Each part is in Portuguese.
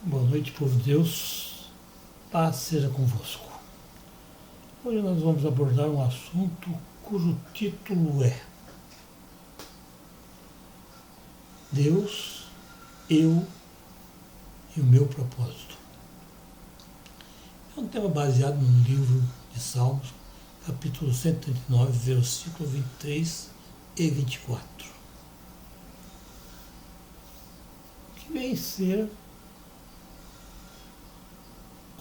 Boa noite, povo de Deus. Paz seja convosco. Hoje nós vamos abordar um assunto cujo título é Deus, eu e o meu propósito. É um tema baseado no livro de Salmos, capítulo 139, versículos 23 e 24. Que vem ser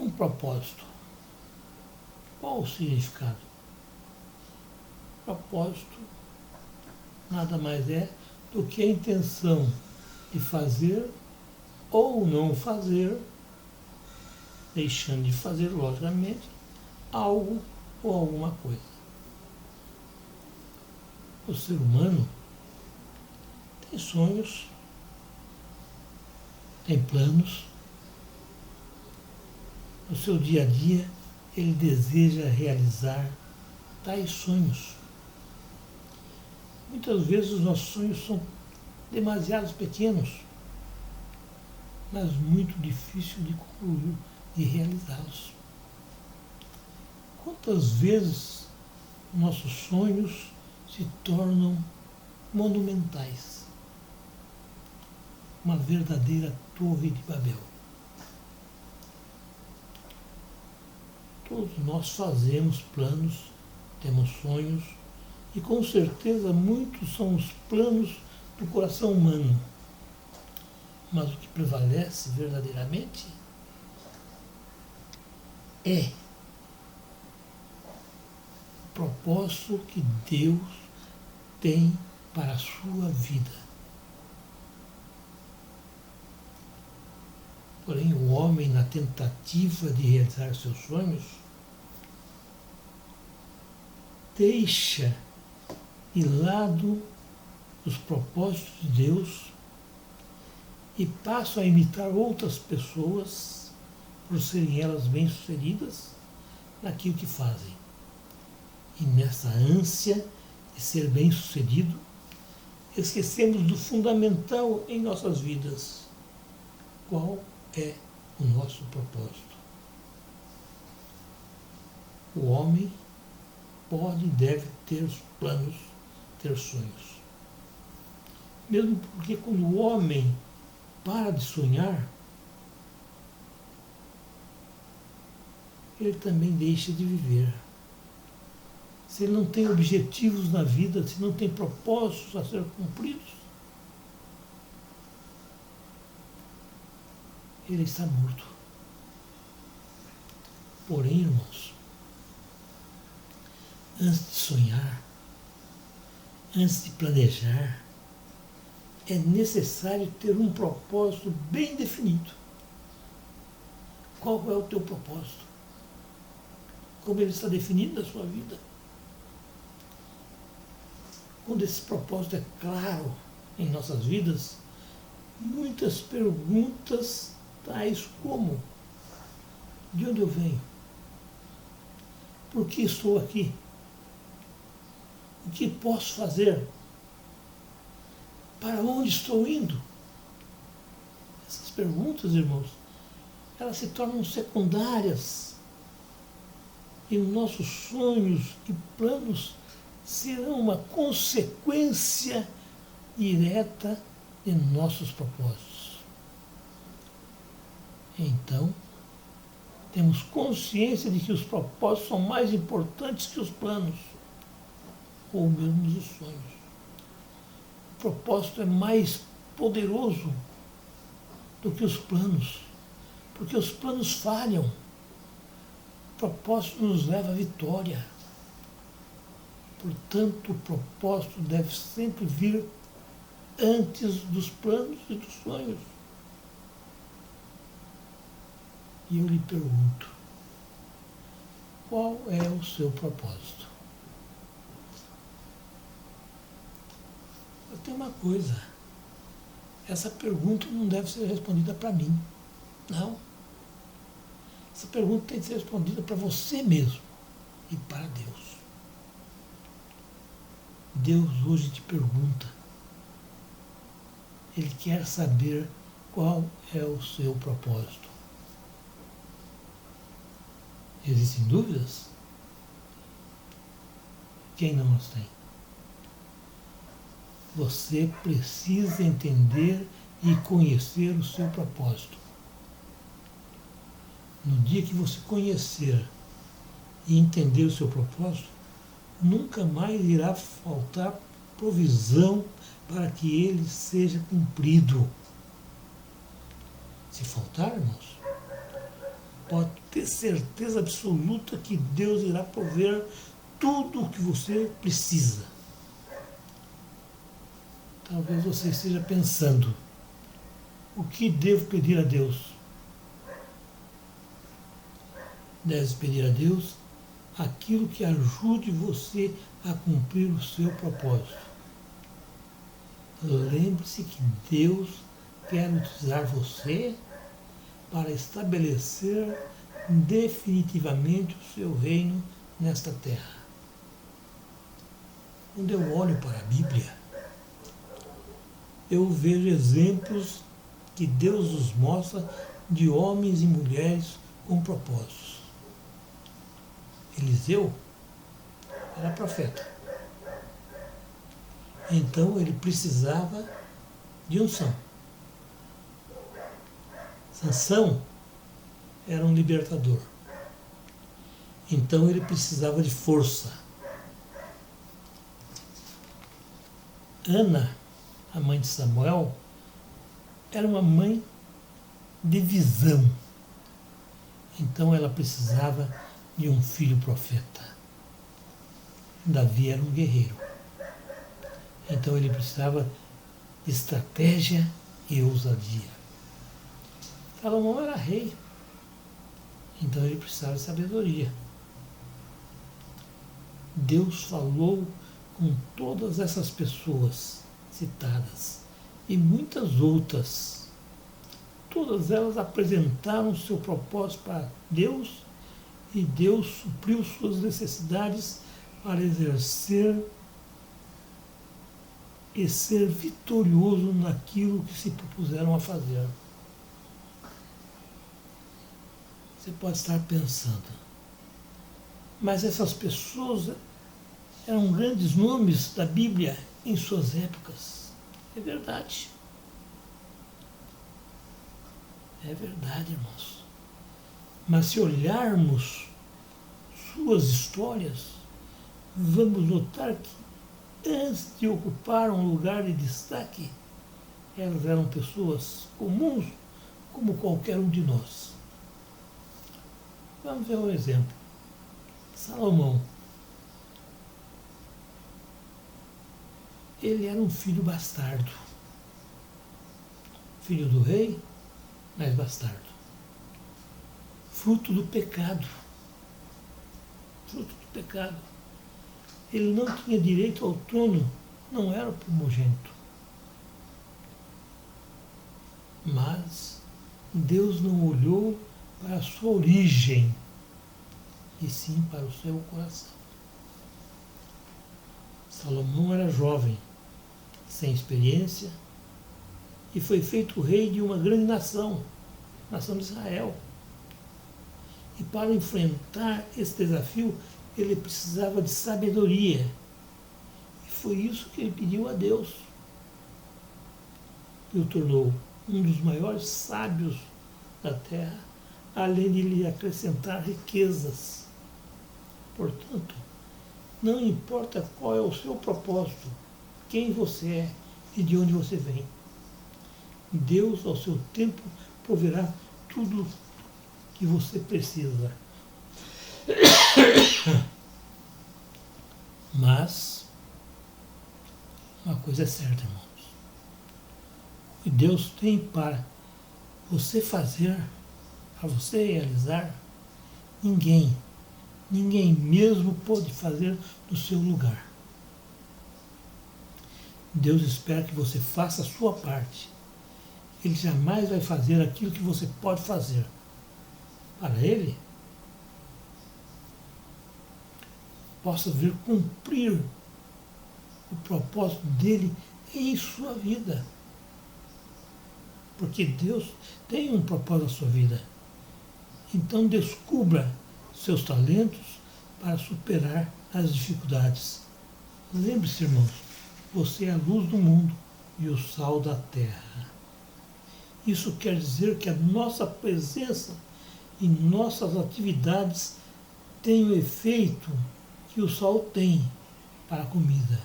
um propósito. Qual o significado? Propósito nada mais é do que a intenção de fazer ou não fazer, deixando de fazer, logicamente, algo ou alguma coisa. O ser humano tem sonhos, tem planos. No seu dia a dia, ele deseja realizar tais sonhos. Muitas vezes os nossos sonhos são demasiado pequenos, mas muito difícil de concluir, de realizá-los. Quantas vezes nossos sonhos se tornam monumentais? Uma verdadeira torre de Babel. Todos nós fazemos planos, temos sonhos, e com certeza muitos são os planos do coração humano. Mas o que prevalece verdadeiramente é o propósito que Deus tem para a sua vida. Porém, o homem, na tentativa de realizar seus sonhos, deixa de lado os propósitos de Deus e passa a imitar outras pessoas por serem elas bem-sucedidas naquilo que fazem. E nessa ânsia de ser bem-sucedido, esquecemos do fundamental em nossas vidas. Qual é o nosso propósito? O homem pode e deve ter planos, ter sonhos. Mesmo porque quando o homem para de sonhar, ele também deixa de viver. Se ele não tem objetivos na vida, se não tem propósitos a ser cumpridos, ele está morto. Porém, irmãos, antes de sonhar, antes de planejar, é necessário ter um propósito bem definido. Qual é o teu propósito? Como ele está definido na sua vida? Quando esse propósito é claro em nossas vidas, muitas perguntas tais como: de onde eu venho? Por que estou aqui? O que posso fazer? Para onde estou indo? Essas perguntas, irmãos, elas se tornam secundárias e nossos sonhos e planos serão uma consequência direta de nossos propósitos. Então, temos consciência de que os propósitos são mais importantes que os planos, ou mesmo os sonhos. O propósito é mais poderoso do que os planos, porque os planos falham. O propósito nos leva à vitória. Portanto, o propósito deve sempre vir antes dos planos e dos sonhos. E eu lhe pergunto, qual é o seu propósito? Eu tenho uma coisa, essa pergunta não deve ser respondida para mim, não. Essa pergunta tem que ser respondida para você mesmo e para Deus. Deus hoje te pergunta, Ele quer saber qual é o seu propósito? Existem dúvidas? Quem não as tem? Você precisa entender e conhecer o seu propósito. No dia que você conhecer e entender o seu propósito, nunca mais irá faltar provisão para que ele seja cumprido. Se faltar, irmãos, pode ter certeza absoluta que Deus irá prover tudo o que você precisa. Talvez você esteja pensando, o que devo pedir a Deus? Deve pedir a Deus aquilo que ajude você a cumprir o seu propósito. Lembre-se que Deus quer utilizar você para estabelecer definitivamente o seu reino nesta terra. Quando eu olho para a Bíblia, eu vejo exemplos que Deus nos mostra de homens e mulheres com propósitos. Eliseu era profeta. Então ele precisava de unção. Sansão era um libertador. Então ele precisava de força. Ana, a mãe de Samuel, era uma mãe de visão. Então ela precisava de um filho profeta. Davi era um guerreiro. Então ele precisava de estratégia e ousadia. Salomão era rei. Então ele precisava de sabedoria. Deus falou com todas essas pessoas citadas e muitas outras. Todas elas apresentaram o seu propósito para Deus e Deus supriu suas necessidades para exercer e ser vitorioso naquilo que se propuseram a fazer. Você pode estar pensando, mas essas pessoas eram grandes nomes da Bíblia em suas épocas. É verdade. É verdade, irmãos. Mas se olharmos suas histórias, vamos notar que antes de ocupar um lugar de destaque, elas eram pessoas comuns como qualquer um de nós. Vamos ver um exemplo. Salomão. Ele era um filho bastardo. Filho do rei, mas bastardo. Fruto do pecado. Fruto do pecado. Ele não tinha direito ao trono, não era o primogênito. Mas Deus não olhou para a sua origem, e sim para o seu coração. Salomão era jovem, sem experiência, e foi feito rei de uma grande nação, nação de Israel. E para enfrentar esse desafio, ele precisava de sabedoria. E foi isso que ele pediu a Deus. E o tornou um dos maiores sábios da terra, além de lhe acrescentar riquezas. Portanto, não importa qual é o seu propósito, quem você é e de onde você vem. Deus, ao seu tempo, proverá tudo que você precisa. Mas, uma coisa é certa, irmãos. O que Deus tem para você fazer, para você realizar, ninguém mesmo pode fazer no seu lugar. Deus espera que você faça a sua parte. Ele jamais vai fazer aquilo que você pode fazer. Para Ele, possa vir cumprir o propósito dele em sua vida. porque Deus tem um propósito na sua vida. Então descubra seus talentos para superar as dificuldades. Lembre-se, irmãos, você é a luz do mundo e o sal da terra. Isso quer dizer que a nossa presença e nossas atividades têm o efeito que o sal tem para a comida,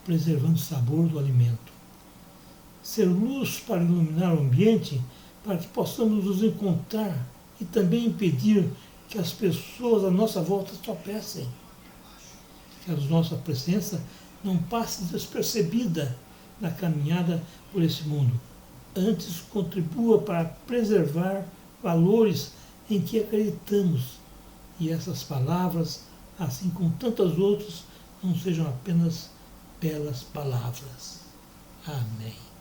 preservando o sabor do alimento. Ser luz para iluminar o ambiente, para que possamos nos encontrar e também impedir que as pessoas à nossa volta tropecem. Que a nossa presença não passe despercebida na caminhada por esse mundo. Antes, contribua para preservar valores em que acreditamos. E essas palavras, assim como tantas outras, não sejam apenas belas palavras. Amém.